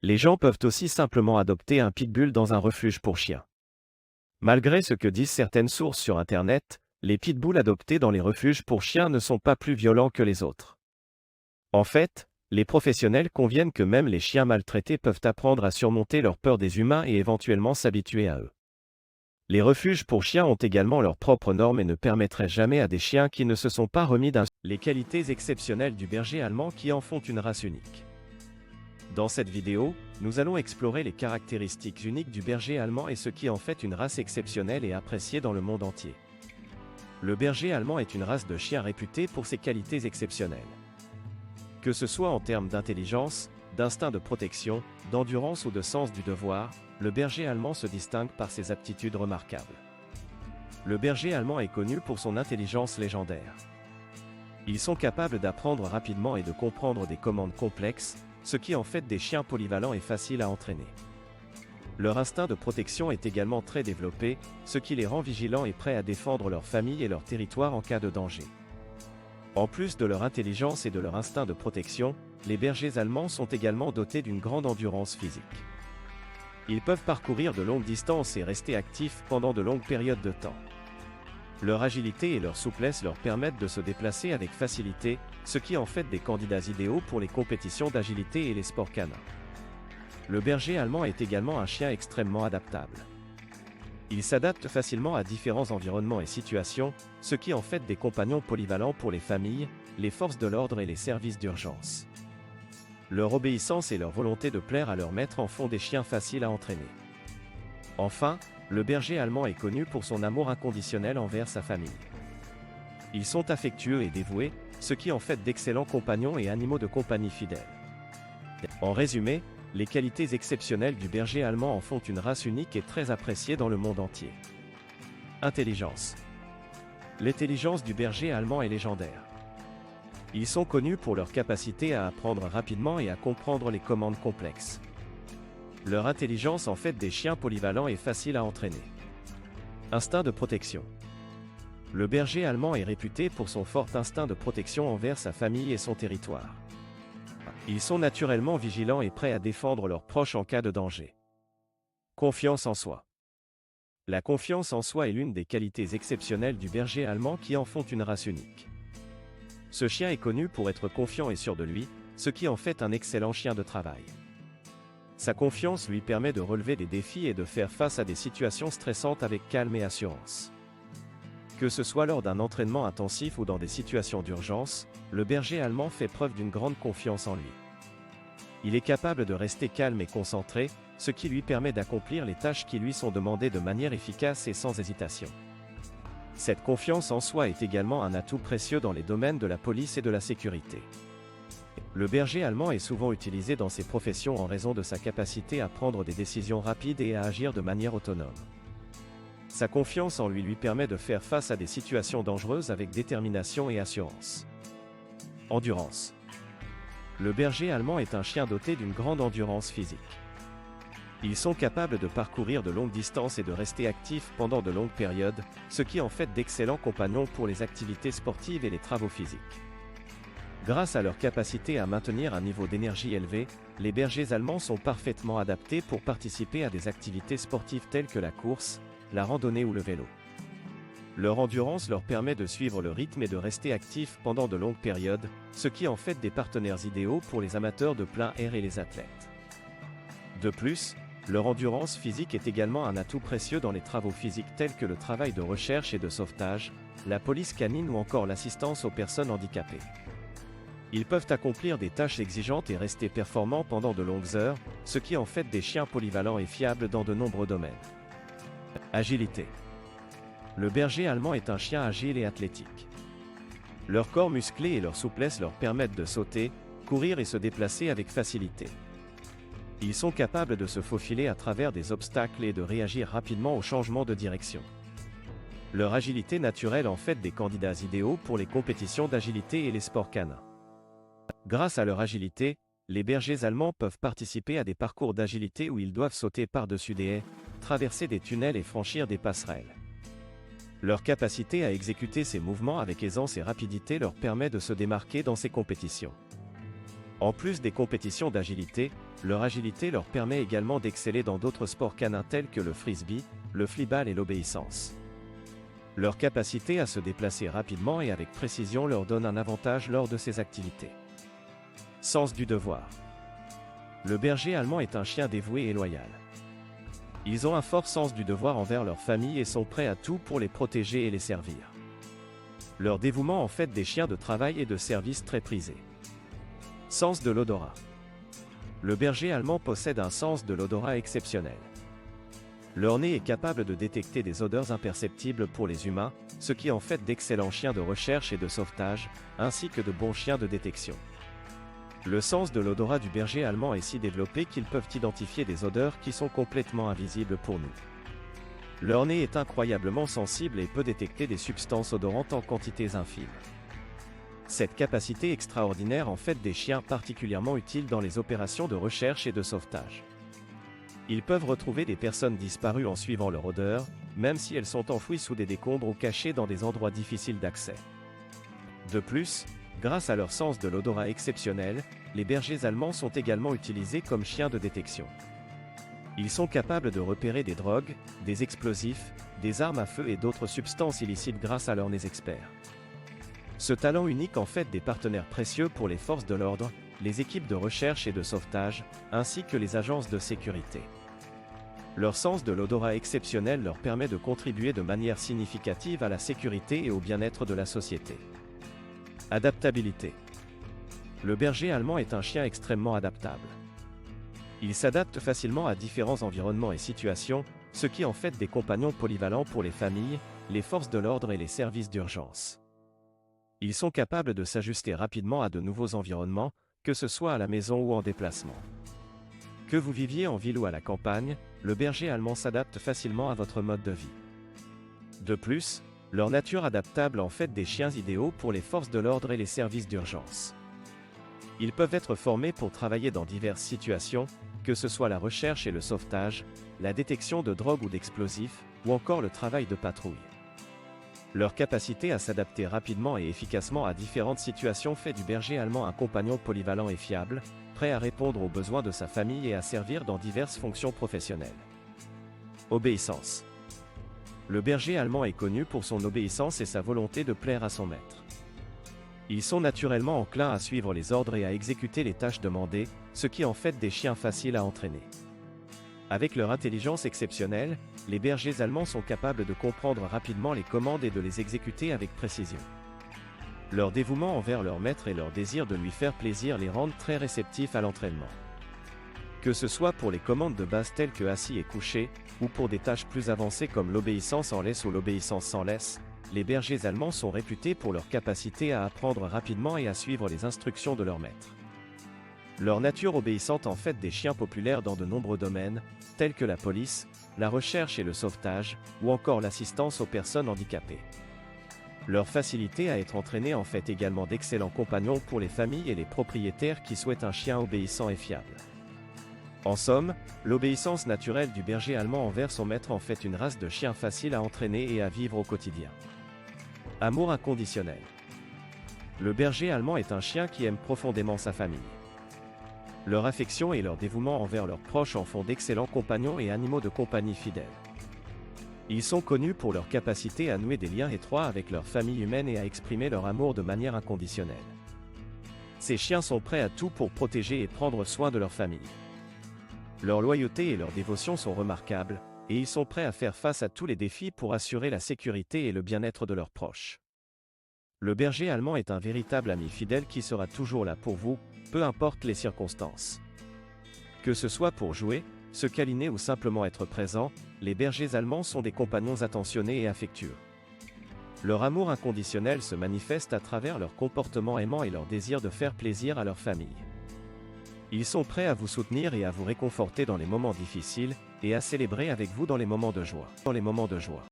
Les gens peuvent aussi simplement adopter un pitbull dans un refuge pour chiens. Malgré ce que disent certaines sources sur Internet, les pitbulls adoptés dans les refuges pour chiens ne sont pas plus violents que les autres. En fait, les professionnels conviennent que même les chiens maltraités peuvent apprendre à surmonter leur peur des humains et éventuellement s'habituer à eux. Les refuges pour chiens ont également leurs propres normes et ne permettraient jamais à des chiens qui ne se sont pas remis d'un... Les qualités exceptionnelles du berger allemand qui en font une race unique. Dans cette vidéo, nous allons explorer les caractéristiques uniques du berger allemand et ce qui en fait une race exceptionnelle et appréciée dans le monde entier. Le berger allemand est une race de chiens réputée pour ses qualités exceptionnelles. Que ce soit en termes d'intelligence, d'instinct de protection, d'endurance ou de sens du devoir, le berger allemand se distingue par ses aptitudes remarquables. Le berger allemand est connu pour son intelligence légendaire. Ils sont capables d'apprendre rapidement et de comprendre des commandes complexes, ce qui en fait des chiens polyvalents et faciles à entraîner. Leur instinct de protection est également très développé, ce qui les rend vigilants et prêts à défendre leur famille et leur territoire en cas de danger. En plus de leur intelligence et de leur instinct de protection, les bergers allemands sont également dotés d'une grande endurance physique. Ils peuvent parcourir de longues distances et rester actifs pendant de longues périodes de temps. Leur agilité et leur souplesse leur permettent de se déplacer avec facilité, ce qui en fait des candidats idéaux pour les compétitions d'agilité et les sports canins. Le berger allemand est également un chien extrêmement adaptable. Il s'adapte facilement à différents environnements et situations, ce qui en fait des compagnons polyvalents pour les familles, les forces de l'ordre et les services d'urgence. Leur obéissance et leur volonté de plaire à leur maître en font des chiens faciles à entraîner. Enfin, le berger allemand est connu pour son amour inconditionnel envers sa famille. Ils sont affectueux et dévoués, ce qui en fait d'excellents compagnons et animaux de compagnie fidèles. En résumé, les qualités exceptionnelles du berger allemand en font une race unique et très appréciée dans le monde entier. Intelligence. L'intelligence du berger allemand est légendaire. Ils sont connus pour leur capacité à apprendre rapidement et à comprendre les commandes complexes. Leur intelligence en fait des chiens polyvalents et faciles à entraîner. Instinct de protection. Le berger allemand est réputé pour son fort instinct de protection envers sa famille et son territoire. Ils sont naturellement vigilants et prêts à défendre leurs proches en cas de danger. Confiance en soi. La confiance en soi est l'une des qualités exceptionnelles du berger allemand qui en font une race unique. Ce chien est connu pour être confiant et sûr de lui, ce qui en fait un excellent chien de travail. Sa confiance lui permet de relever des défis et de faire face à des situations stressantes avec calme et assurance. Que ce soit lors d'un entraînement intensif ou dans des situations d'urgence, le berger allemand fait preuve d'une grande confiance en lui. Il est capable de rester calme et concentré, ce qui lui permet d'accomplir les tâches qui lui sont demandées de manière efficace et sans hésitation. Cette confiance en soi est également un atout précieux dans les domaines de la police et de la sécurité. Le berger allemand est souvent utilisé dans ces professions en raison de sa capacité à prendre des décisions rapides et à agir de manière autonome. Sa confiance en lui permet de faire face à des situations dangereuses avec détermination et assurance. Endurance. Le berger allemand est un chien doté d'une grande endurance physique. Ils sont capables de parcourir de longues distances et de rester actifs pendant de longues périodes, ce qui en fait d'excellents compagnons pour les activités sportives et les travaux physiques. Grâce à leur capacité à maintenir un niveau d'énergie élevé, les bergers allemands sont parfaitement adaptés pour participer à des activités sportives telles que la course, la randonnée ou le vélo. Leur endurance leur permet de suivre le rythme et de rester actifs pendant de longues périodes, ce qui en fait des partenaires idéaux pour les amateurs de plein air et les athlètes. De plus, leur endurance physique est également un atout précieux dans les travaux physiques tels que le travail de recherche et de sauvetage, la police canine ou encore l'assistance aux personnes handicapées. Ils peuvent accomplir des tâches exigeantes et rester performants pendant de longues heures, ce qui en fait des chiens polyvalents et fiables dans de nombreux domaines. Agilité. Le berger allemand est un chien agile et athlétique. Leur corps musclé et leur souplesse leur permettent de sauter, courir et se déplacer avec facilité. Ils sont capables de se faufiler à travers des obstacles et de réagir rapidement aux changements de direction. Leur agilité naturelle en fait des candidats idéaux pour les compétitions d'agilité et les sports canins. Grâce à leur agilité, les bergers allemands peuvent participer à des parcours d'agilité où ils doivent sauter par-dessus des haies, traverser des tunnels et franchir des passerelles. Leur capacité à exécuter ces mouvements avec aisance et rapidité leur permet de se démarquer dans ces compétitions. En plus des compétitions d'agilité, leur agilité leur permet également d'exceller dans d'autres sports canins tels que le frisbee, le flyball et l'obéissance. Leur capacité à se déplacer rapidement et avec précision leur donne un avantage lors de ces activités. Sens du devoir. Le berger allemand est un chien dévoué et loyal. Ils ont un fort sens du devoir envers leur famille et sont prêts à tout pour les protéger et les servir. Leur dévouement en fait des chiens de travail et de service très prisés. Sens de l'odorat. Le berger allemand possède un sens de l'odorat exceptionnel. Leur nez est capable de détecter des odeurs imperceptibles pour les humains, ce qui en fait d'excellents chiens de recherche et de sauvetage, ainsi que de bons chiens de détection. Le sens de l'odorat du berger allemand est si développé qu'ils peuvent identifier des odeurs qui sont complètement invisibles pour nous. Leur nez est incroyablement sensible et peut détecter des substances odorantes en quantités infimes. Cette capacité extraordinaire en fait des chiens particulièrement utiles dans les opérations de recherche et de sauvetage. Ils peuvent retrouver des personnes disparues en suivant leur odeur, même si elles sont enfouies sous des décombres ou cachées dans des endroits difficiles d'accès. De plus, grâce à leur sens de l'odorat exceptionnel, les bergers allemands sont également utilisés comme chiens de détection. Ils sont capables de repérer des drogues, des explosifs, des armes à feu et d'autres substances illicites grâce à leurs nez experts. Ce talent unique en fait des partenaires précieux pour les forces de l'ordre, les équipes de recherche et de sauvetage, ainsi que les agences de sécurité. Leur sens de l'odorat exceptionnel leur permet de contribuer de manière significative à la sécurité et au bien-être de la société. Adaptabilité. Le berger allemand est un chien extrêmement adaptable. Il s'adapte facilement à différents environnements et situations, ce qui en fait des compagnons polyvalents pour les familles, les forces de l'ordre et les services d'urgence. Ils sont capables de s'ajuster rapidement à de nouveaux environnements, que ce soit à la maison ou en déplacement. Que vous viviez en ville ou à la campagne, le berger allemand s'adapte facilement à votre mode de vie. De plus, leur nature adaptable en fait des chiens idéaux pour les forces de l'ordre et les services d'urgence. Ils peuvent être formés pour travailler dans diverses situations, que ce soit la recherche et le sauvetage, la détection de drogue ou d'explosifs, ou encore le travail de patrouille. Leur capacité à s'adapter rapidement et efficacement à différentes situations fait du berger allemand un compagnon polyvalent et fiable, prêt à répondre aux besoins de sa famille et à servir dans diverses fonctions professionnelles. Obéissance. Le berger allemand est connu pour son obéissance et sa volonté de plaire à son maître. Ils sont naturellement enclins à suivre les ordres et à exécuter les tâches demandées, ce qui en fait des chiens faciles à entraîner. Avec leur intelligence exceptionnelle, les bergers allemands sont capables de comprendre rapidement les commandes et de les exécuter avec précision. Leur dévouement envers leur maître et leur désir de lui faire plaisir les rendent très réceptifs à l'entraînement. Que ce soit pour les commandes de base telles que assis et couché, ou pour des tâches plus avancées comme l'obéissance en laisse ou l'obéissance sans laisse, les bergers allemands sont réputés pour leur capacité à apprendre rapidement et à suivre les instructions de leur maître. Leur nature obéissante en fait des chiens populaires dans de nombreux domaines, tels que la police, la recherche et le sauvetage, ou encore l'assistance aux personnes handicapées. Leur facilité à être entraînés en fait également d'excellents compagnons pour les familles et les propriétaires qui souhaitent un chien obéissant et fiable. En somme, l'obéissance naturelle du berger allemand envers son maître en fait une race de chiens facile à entraîner et à vivre au quotidien. Amour inconditionnel. Le berger allemand est un chien qui aime profondément sa famille. Leur affection et leur dévouement envers leurs proches en font d'excellents compagnons et animaux de compagnie fidèles. Ils sont connus pour leur capacité à nouer des liens étroits avec leur famille humaine et à exprimer leur amour de manière inconditionnelle. Ces chiens sont prêts à tout pour protéger et prendre soin de leur famille. Leur loyauté et leur dévotion sont remarquables, et ils sont prêts à faire face à tous les défis pour assurer la sécurité et le bien-être de leurs proches. Le berger allemand est un véritable ami fidèle qui sera toujours là pour vous, peu importe les circonstances. Que ce soit pour jouer, se câliner ou simplement être présent, les bergers allemands sont des compagnons attentionnés et affectueux. Leur amour inconditionnel se manifeste à travers leur comportement aimant et leur désir de faire plaisir à leur famille. Ils sont prêts à vous soutenir et à vous réconforter dans les moments difficiles, et à célébrer avec vous dans les moments de joie.